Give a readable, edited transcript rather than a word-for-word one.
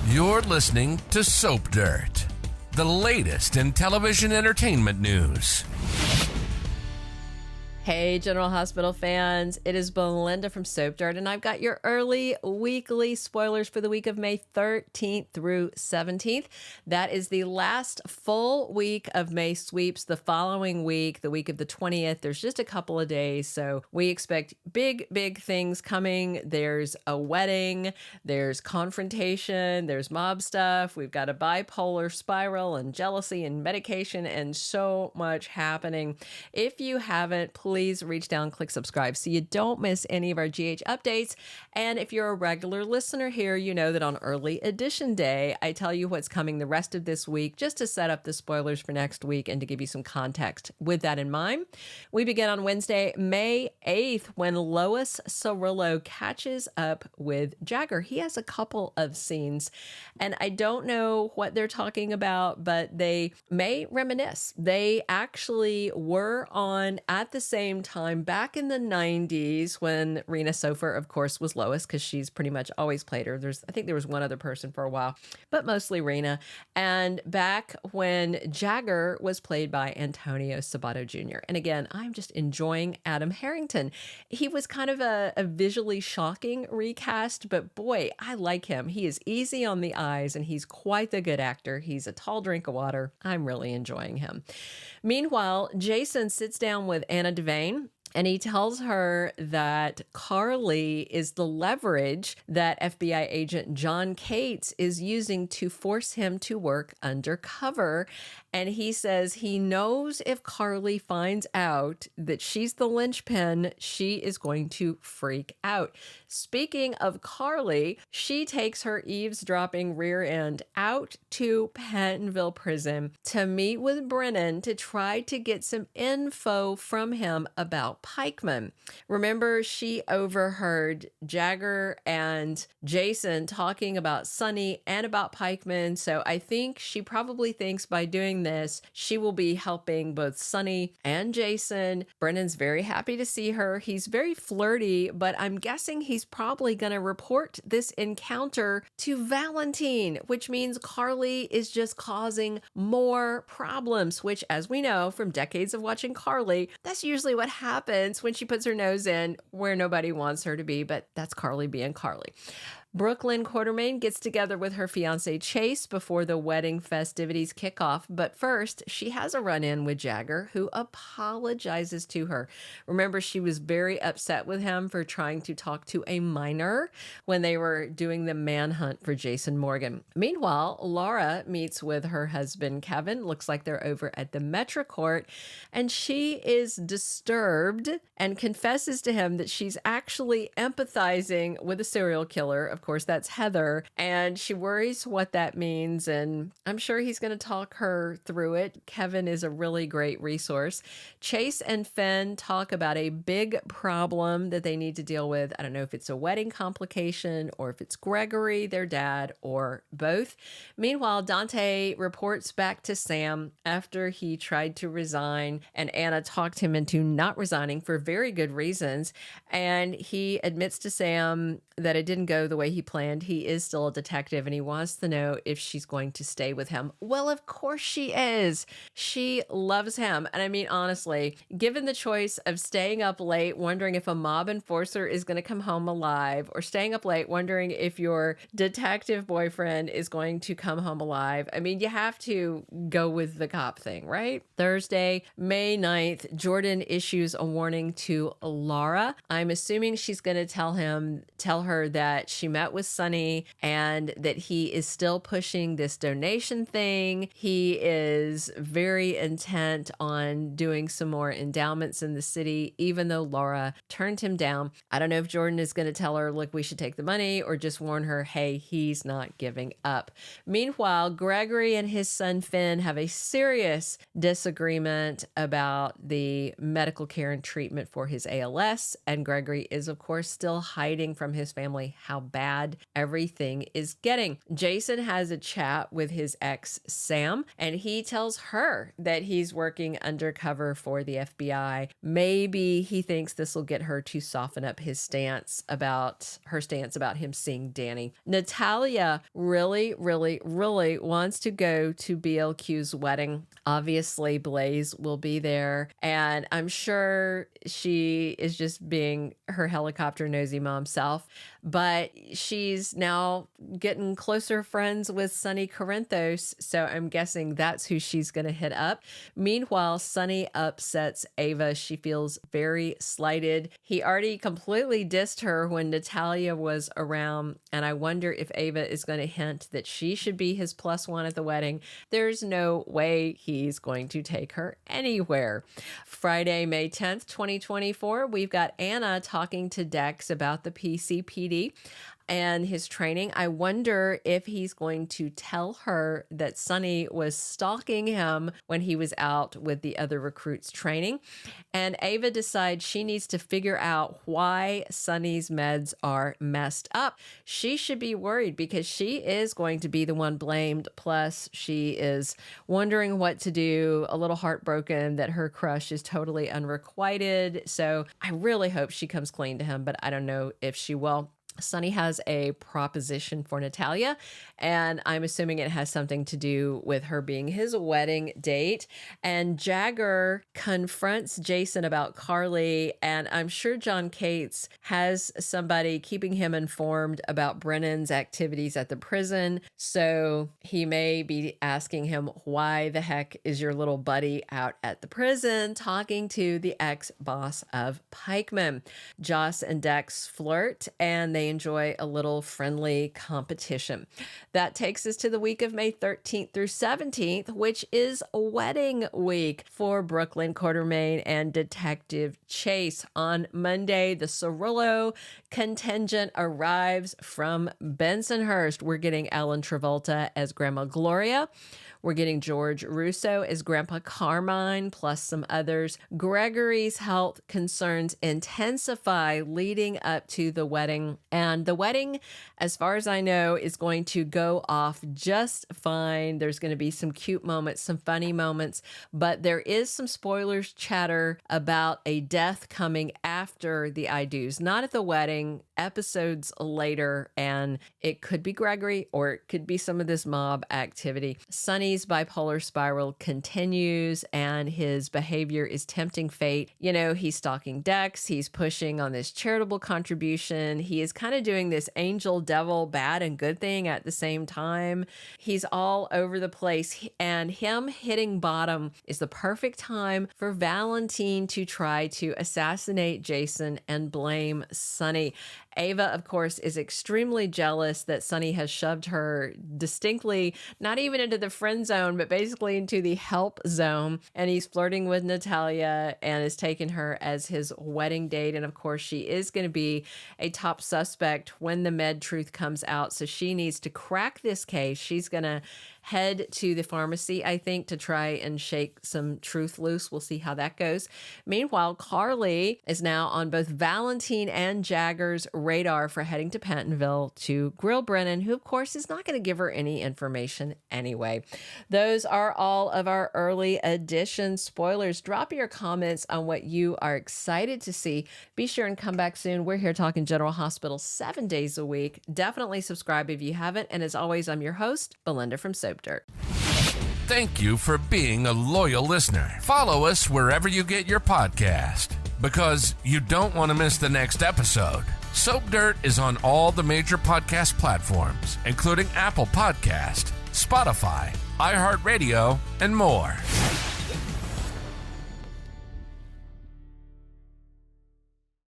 You're listening to Soap Dirt, the latest in television entertainment news. Hey, General Hospital fans, it is Belinda from Soap Dirt, and I've got your early weekly spoilers for the week of May 13th through 17th. That is the last full week of May sweeps. The following week, the week of the 20th, there's just a couple of days, so we expect big things coming. There's a wedding, there's confrontation, there's mob stuff, we've got a bipolar spiral and jealousy and medication and so much happening. If you haven't, please reach down, click subscribe so you don't miss any of our GH updates. And if you're a regular listener here, you know that on early edition day, I tell you what's coming the rest of this week just to set up the spoilers for next week and to give you some context with that in mind. We begin on Wednesday, May 8th, when Lois Cerullo catches up with Jagger. He has a couple of scenes, and I don't know what they're talking about, but they may reminisce. They actually were on at the same time back in the 90s when Rena Sofer, of course, was Lois, because she's pretty much always played her. I think there was one other person for a while, but mostly Rena. And back when Jagger was played by Antonio Sabato Jr. And again, I'm just enjoying Adam Harrington. He was kind of a visually shocking recast, but boy, I like him. He is easy on the eyes and he's quite the good actor. He's a tall drink of water. I'm really enjoying him. Meanwhile, Jason sits down with Anna Devane, and he tells her that Carly is the leverage that FBI agent Jagger Cates is using to force him to work undercover. And he says he knows if Carly finds out that she's the linchpin, she is going to freak out. Speaking of Carly, she takes her eavesdropping rear end out to Pentonville prison to meet with Brennan to try to get some info from him about Pikeman. Remember, she overheard Jagger and Jason talking about Sonny and about Pikeman, so I think she probably thinks by doing this, she will be helping both Sonny and Jason. Brennan's very happy to see her. He's very flirty, but I'm guessing he's probably going to report this encounter to Valentine, which means Carly is just causing more problems, which, as we know from decades of watching Carly, that's usually what happens when she puts her nose in where nobody wants her to be, but that's Carly being Carly. Brook Lynn Quartermaine gets together with her fiance Chase before the wedding festivities kick off, but first she has a run-in with Jagger, who apologizes to her. Remember, she was very upset with him for trying to talk to a minor when they were doing the manhunt for Jason Morgan. Meanwhile, Laura meets with her husband Kevin. Looks like they're over at the Metro Court, and she is disturbed and confesses to him that she's actually empathizing with a serial killer. Of course, that's Heather, and she worries what that means, and I'm sure he's going to talk her through it. Kevin is a really great resource. Chase and Finn talk about a big problem that they need to deal with. I don't know if it's a wedding complication or if it's Gregory, their dad, or both. Meanwhile, Dante reports back to Sam after he tried to resign, and Anna talked him into not resigning for very good reasons, and he admits to Sam that it didn't go the way he planned. He is still a detective and he wants to know if she's going to stay with him. Well, of course she is. She loves him. And I mean, honestly, given the choice of staying up late wondering if a mob enforcer is going to come home alive, or staying up late wondering if your detective boyfriend is going to come home alive, I mean, you have to go with the cop thing, right? Thursday, May 9th, Jordan issues a warning to Laura. I'm assuming she's going to tell her that she met with Sonny and that he is still pushing this donation thing. He is very intent on doing some more endowments in the city, even though Laura turned him down. I don't know if Jordan is going to tell her, look, we should take the money, or just warn her, hey, he's not giving up. Meanwhile, Gregory and his son Finn have a serious disagreement about the medical care and treatment for his ALS, and Gregory is, of course, still hiding from his family how bad bad everything is getting. Jason has a chat with his ex, Sam, and he tells her that he's working undercover for the FBI. Maybe he thinks this will get her to soften up his stance about him seeing Danny. Natalia really wants to go to BLQ's wedding. Obviously, Blaze will be there, and I'm sure she is just being her helicopter nosy mom self, but she's now getting closer friends with Sonny Corinthos, so I'm guessing that's who she's going to hit up. Meanwhile, Sonny upsets Ava. She feels very slighted. He already completely dissed her when Natalia was around, and I wonder if Ava is going to hint that she should be his +1 at the wedding. There's no way he's going to take her anywhere. Friday, May 10th, 2024, we've got Anna talking to Dex about the PCPD and his training. I wonder if he's going to tell her that Sonny was stalking him when he was out with the other recruits training. And Ava decides she needs to figure out why Sonny's meds are messed up. She should be worried because she is going to be the one blamed. Plus, she is wondering what to do, a little heartbroken that her crush is totally unrequited. So I really hope she comes clean to him, but I don't know if she will. Sonny has a proposition for Natalia, and I'm assuming it has something to do with her being his wedding date. And Jagger confronts Jason about Carly, and I'm sure Jagger Cates has somebody keeping him informed about Brennan's activities at the prison. So he may be asking him, why the heck is your little buddy out at the prison talking to the ex-boss of Pikeman? Joss and Dex flirt, and they enjoy a little friendly competition. That takes us to the week of May 13th through 17th, which is wedding week for Brook Lynn Quartermaine and Detective Chase. On Monday, the Cerullo contingent arrives from Bensonhurst. We're getting Ellen Travolta as Grandma Gloria. We're getting George Russo as Grandpa Carmine, plus some others. Gregory's health concerns intensify leading up to the wedding. And the wedding, as far as I know, is going to go off just fine. There's going to be some cute moments, some funny moments, but there is some spoilers chatter about a death coming after the I do's, not at the wedding, episodes later, and it could be Gregory or it could be some of this mob activity. Sonny's bipolar spiral continues and his behavior is tempting fate. You know, he's stalking Dex, he's pushing on this charitable contribution, he is kind of doing this angel devil bad and good thing at the same time. He's all over the place, and him hitting bottom is the perfect time for Valentine to try to assassinate Jason and blame Sonny. Ava, of course, is extremely jealous that Sonny has shoved her distinctly, not even into the friend zone, but basically into the help zone. And he's flirting with Natalia and is taking her as his wedding date. And of course, she is going to be a top suspect when the med truth comes out. So she needs to crack this case. She's going to head to the pharmacy, I think, to try and shake some truth loose. We'll see how that goes. Meanwhile, Carly is now on both Valentine and Jagger's radar for heading to Pentonville to grill Brennan, who, of course, is not going to give her any information anyway. Those are all of our early edition spoilers. Drop your comments on what you are excited to see. Be sure and come back soon. We're here talking General Hospital 7 days a week. Definitely subscribe if you haven't. And as always, I'm your host, Belinda from Soap Dirt. Thank you for being a loyal listener. Follow us wherever you get your podcast, because you don't want to miss the next episode. Soap Dirt is on all the major podcast platforms, including Apple Podcast, Spotify, iHeartRadio, and more.